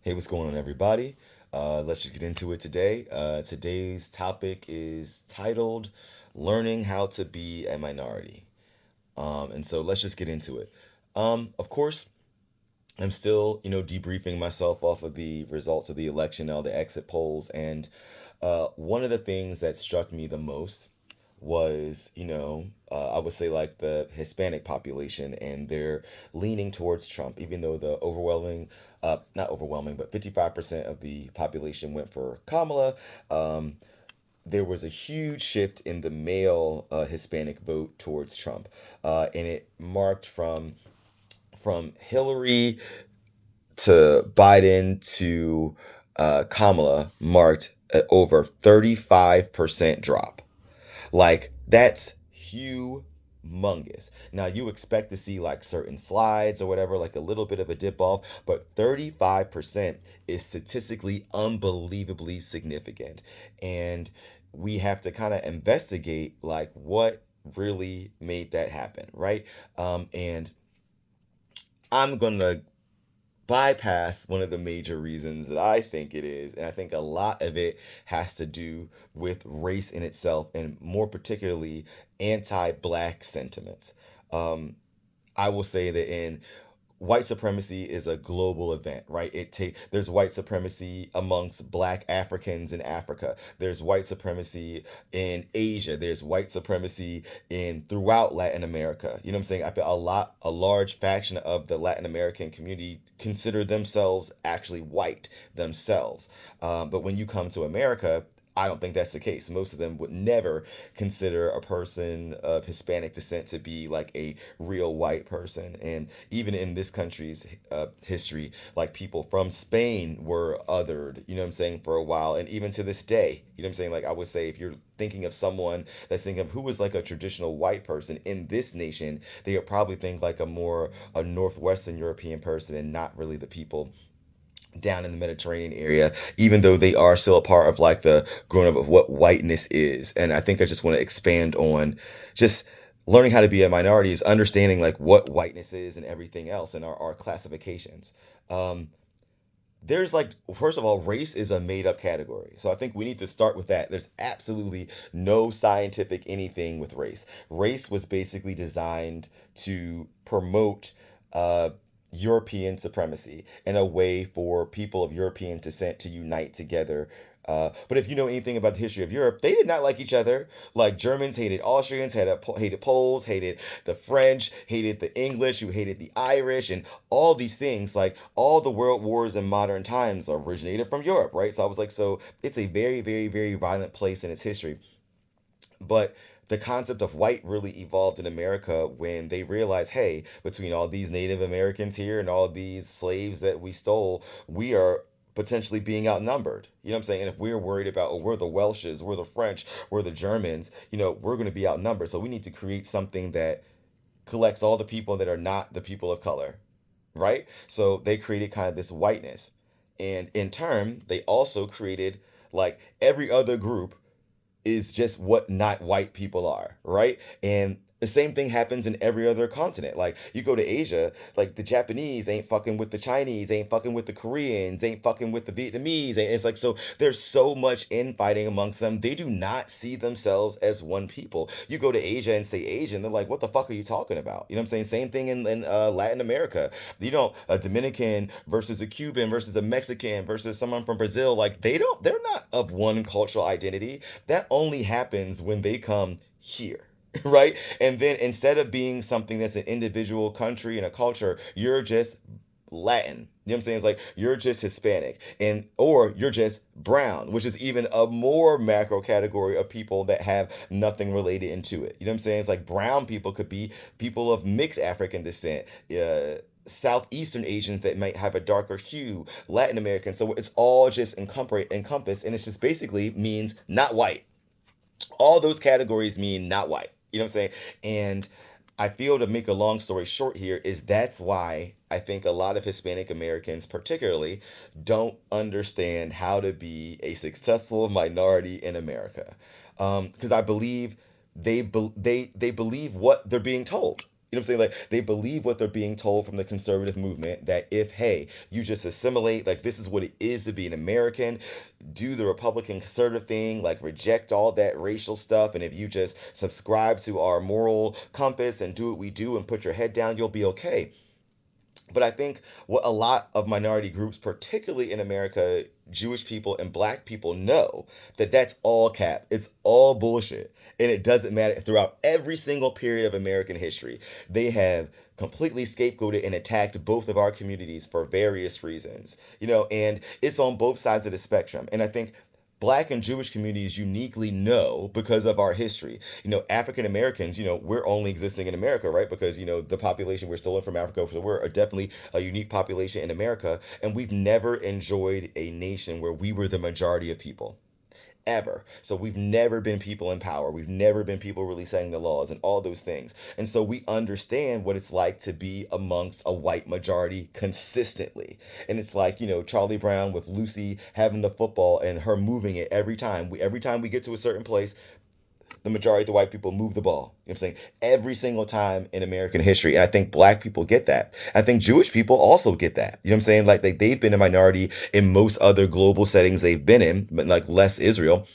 Hey, what's going on, everybody? Let's just get into it today. Today's topic is titled Learning How to Be a Minority. And so let's just get into it. Of course, I'm still, debriefing myself off of the results of the election, all the exit polls. And one of the things that struck me the most was, I would say like the Hispanic population, and they're leaning towards Trump, even though the not overwhelming, but 55% of the population went for Kamala. Um, there was a huge shift in the male Hispanic vote towards Trump, and it marked from Hillary to Biden to Kamala marked an over 35% drop. Like, that's humongous. Now, you expect to see like certain slides or whatever, like a little bit of a dip off, but 35% is statistically unbelievably significant. And we have to kind of investigate like what really made that happen, right? And I'm gonna bypass one of the major reasons that I think it is. And I think a lot of it has to do with race in itself, and more particularly anti black sentiments. Um, I will say that in white supremacy is a global event, right? There's white supremacy amongst black Africans in Africa. There's white supremacy in Asia. There's white supremacy in throughout Latin America. You know what I'm saying? I feel a large faction of the Latin American community consider themselves actually white themselves. But when you come to America, I don't think that's the case. Most of them would never consider a person of Hispanic descent to be like a real white person. And even in this country's history, like people from Spain were othered, you know what I'm saying, for a while. And even to this day, you know what I'm saying? Like, I would say if you're thinking of someone that's thinking of who was like a traditional white person in this nation, they would probably think like a Northwestern European person, and not really the people down in the Mediterranean area, even though they are still a part of like the growing up of what whiteness is. And I think I just want to expand on just learning how to be a minority is understanding like what whiteness is and everything else, and our classifications. Um, there's like, first of all, race is a made up category. So I think we need to start with that. There's absolutely no scientific anything with race. Race was basically designed to promote uh, European supremacy and a way for people of European descent to unite together. But if you know anything about the history of Europe, they did not like each other. Like, Germans hated Austrians, hated Poles, hated the French, hated the English, who hated the Irish, and all these things. Like, all the world wars in modern times originated from Europe, right? So I was like, so it's a very, very, very violent place in its history. But the concept of white really evolved in America when they realized, hey, between all these Native Americans here and all these slaves that we stole, we are potentially being outnumbered. You know what I'm saying? And if we're worried about, oh, we're the Welshes, we're the French, we're the Germans, we're going to be outnumbered. So we need to create something that collects all the people that are not the people of color, right? So they created kind of this whiteness. And in turn, they also created like every other group is just what not white people are, right? And the same thing happens in every other continent. Like, you go to Asia, like the Japanese ain't fucking with the Chinese, ain't fucking with the Koreans, ain't fucking with the Vietnamese. And it's like, so there's so much infighting amongst them. They do not see themselves as one people. You go to Asia and say Asian, they're like, what the fuck are you talking about? You know what I'm saying? Same thing in Latin America. You know, a Dominican versus a Cuban versus a Mexican versus someone from Brazil. Like, they're not of one cultural identity. That only happens when they come here. Right? And then instead of being something that's an individual country and a culture, you're just Latin. You know what I'm saying? It's like you're just Hispanic, and or you're just brown, which is even a more macro category of people that have nothing related into it. You know what I'm saying? It's like brown people could be people of mixed African descent. Southeastern Asians that might have a darker hue, Latin American. So it's all just encompassed, and it's just basically means not white. All those categories mean not white. You know what I'm saying? And I feel, to make a long story short here, is that's why I think a lot of Hispanic Americans, particularly, don't understand how to be a successful minority in America. Because I believe they believe what they're being told. You know what I'm saying? Like they believe what they're being told from the conservative movement that if, hey, you just assimilate, like this is what it is to be an American, do the Republican conservative thing, like reject all that racial stuff, and if you just subscribe to our moral compass and do what we do and put your head down, you'll be okay. But I think what a lot of minority groups, particularly in America, Jewish people and black people know that that's all cap. It's all bullshit. And it doesn't matter throughout every single period of American history. They have completely scapegoated and attacked both of our communities for various reasons. And it's on both sides of the spectrum. And I think Black and Jewish communities uniquely know because of our history. African Americans, we're only existing in America, right? Because, the population we're stolen from Africa, so we're definitely a unique population in America. And we've never enjoyed a nation where we were the majority of people ever. So we've never been people in power. We've never been people really setting the laws and all those things. And so we understand what it's like to be amongst a white majority consistently. And it's like, Charlie Brown with Lucy having the football and her moving it every time. Every time we get to a certain place, the majority of the white people move the ball. You know what I'm saying? Every single time in American history. And I think black people get that. I think Jewish people also get that. You know what I'm saying? Like they've been a minority in most other global settings they've been in, but like less Israel.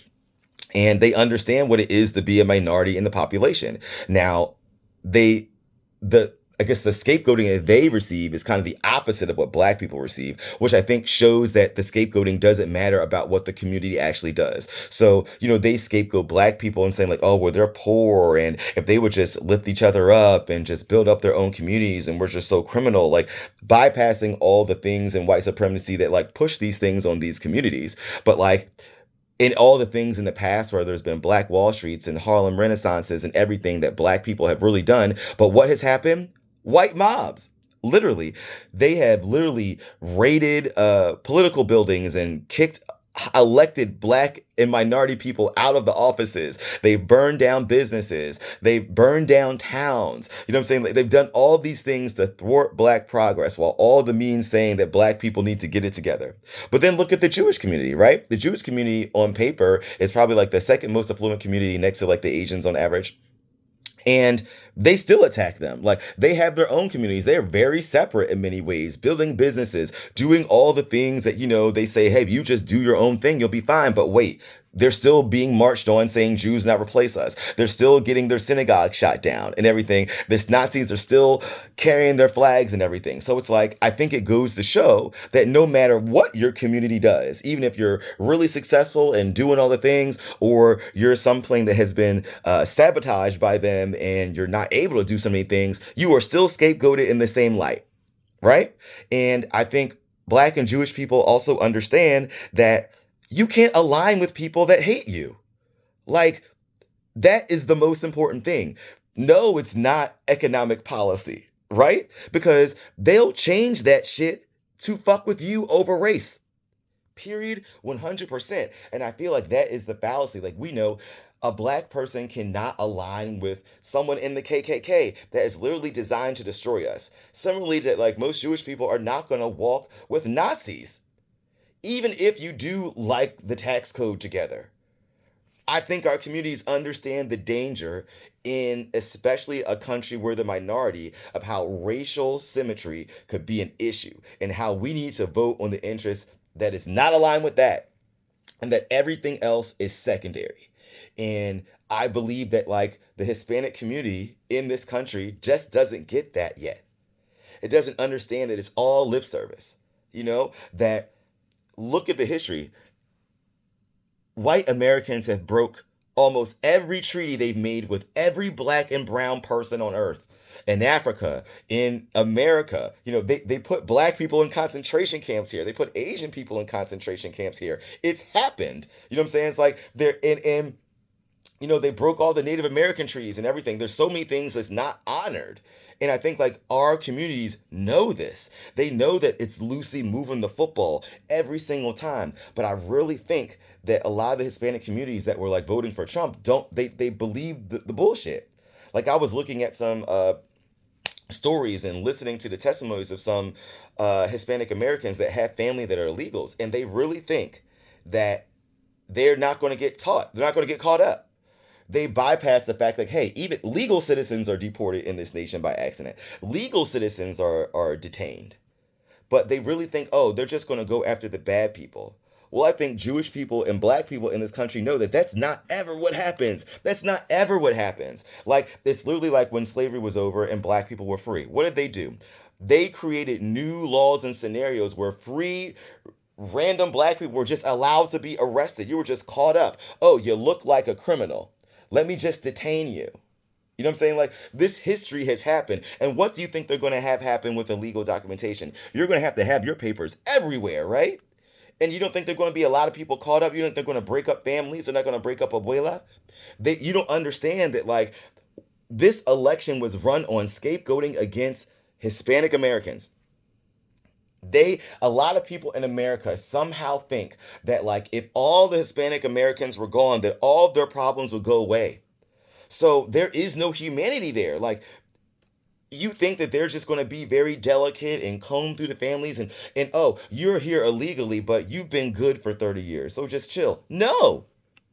And they understand what it is to be a minority in the population. Now, they the I guess the scapegoating that they receive is kind of the opposite of what black people receive, which I think shows that the scapegoating doesn't matter about what the community actually does. So, they scapegoat black people and saying like, oh, well, they're poor. And if they would just lift each other up and just build up their own communities and we're just so criminal, like bypassing all the things in white supremacy that like push these things on these communities. But like, in all the things in the past where there's been Black Wall Streets and Harlem Renaissances and everything that black people have really done. But what has happened? White mobs. Literally. They have literally raided political buildings and kicked elected black and minority people out of the offices. They've burned down businesses. They've burned down towns. You know what I'm saying? Like, they've done all these things to thwart black progress while all the means saying that black people need to get it together. But then look at the Jewish community, right? The Jewish community on paper is probably like the second most affluent community next to like the Asians on average. And they still attack them. Like they have their own communities. They're very separate in many ways, building businesses, doing all the things that, they say, hey, if you just do your own thing, you'll be fine. But wait, they're still being marched on saying Jews not replace us. They're still getting their synagogue shot down and everything. This Nazis are still carrying their flags and everything. So it's like, I think it goes to show that no matter what your community does, even if you're really successful and doing all the things, or you're something that has been sabotaged by them and you're not able to do so many things, you are still scapegoated in the same light, right? And I think Black and Jewish people also understand that you can't align with people that hate you. Like, that is the most important thing. No, it's not economic policy, right? Because they'll change that shit to fuck with you over race. Period. 100%. And I feel like that is the fallacy. Like, we know a black person cannot align with someone in the KKK that is literally designed to destroy us. Similarly, that like most Jewish people are not going to walk with Nazis, even if you do like the tax code together. I think our communities understand the danger in especially a country where the minority of how racial symmetry could be an issue and how we need to vote on the interests that is not aligned with that and that everything else is secondary. And I believe that like the Hispanic community in this country just doesn't get that yet. It doesn't understand that it's all lip service, that look at the history. White Americans have broke almost every treaty they've made with every black and brown person on earth. In Africa, in America, they put black people in concentration camps here. They put Asian people in concentration camps here. It's happened. You know what I'm saying? It's like they're in they broke all the Native American treaties and everything. There's so many things that's not honored. And I think like our communities know this. They know that it's Lucy moving the football every single time. But I really think that a lot of the Hispanic communities that were like voting for Trump they believe the bullshit. Like I was looking at some stories and listening to the testimonies of some Hispanic Americans that have family that are illegals, and they really think that they're not going to get taught. They're not going to get caught up. They bypass the fact that, hey, even legal citizens are deported in this nation by accident. Legal citizens are detained. But they really think, oh, they're just going to go after the bad people. Well, I think Jewish people and black people in this country know that that's not ever what happens. That's not ever what happens. Like, it's literally like when slavery was over and black people were free. What did they do? They created new laws and scenarios where free, random black people were just allowed to be arrested. You were just caught up. Oh, you look like a criminal. Let me just detain you. You know what I'm saying? Like, this history has happened. And what do you think they're going to have happen with illegal documentation? You're going to have your papers everywhere, right? And you don't think they're going to be a lot of people caught up? You don't think they're going to break up families? They're not going to break up abuela? You don't understand that, like, this election was run on scapegoating against Hispanic Americans. A lot of people in America somehow think that, like, if all the Hispanic Americans were gone, that all of their problems would go away. So there is no humanity there. Like, you think that they're just going to be very delicate and comb through the families and oh, you're here illegally, but you've been good for 30 years, so just chill. No,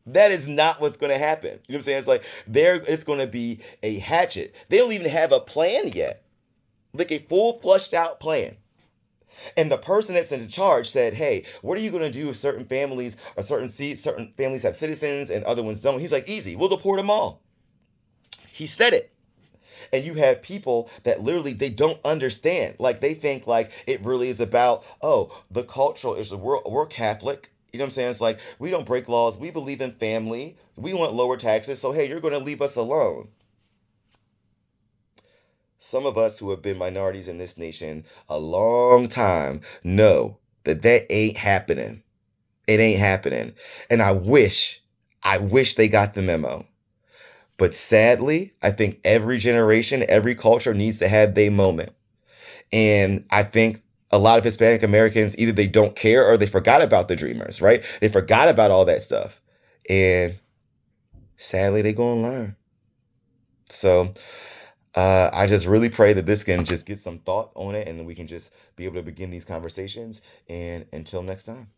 that is not what's going to happen. You know what I'm saying? It's like it's going to be a hatchet. They don't even have a plan yet, like a full flushed out plan. And the person that's in charge said, "Hey, what are you going to do if certain families or certain families have citizens and other ones don't?" He's like, "Easy, we'll deport them all." He said it. And you have people that literally they don't understand. Like, they think like it really is about, oh, the cultural issue. We're Catholic. You know what I'm saying? It's like we don't break laws. We believe in family. We want lower taxes. So hey, you're going to leave us alone. Some of us who have been minorities in this nation a long time know that that ain't happening. It ain't happening. And I wish they got the memo. But sadly, I think every generation, every culture needs to have their moment. And I think a lot of Hispanic Americans, either they don't care or they forgot about the dreamers, right? They forgot about all that stuff. And sadly, they go and learn. So I just really pray that this can just get some thought on it and we can just be able to begin these conversations. And until next time.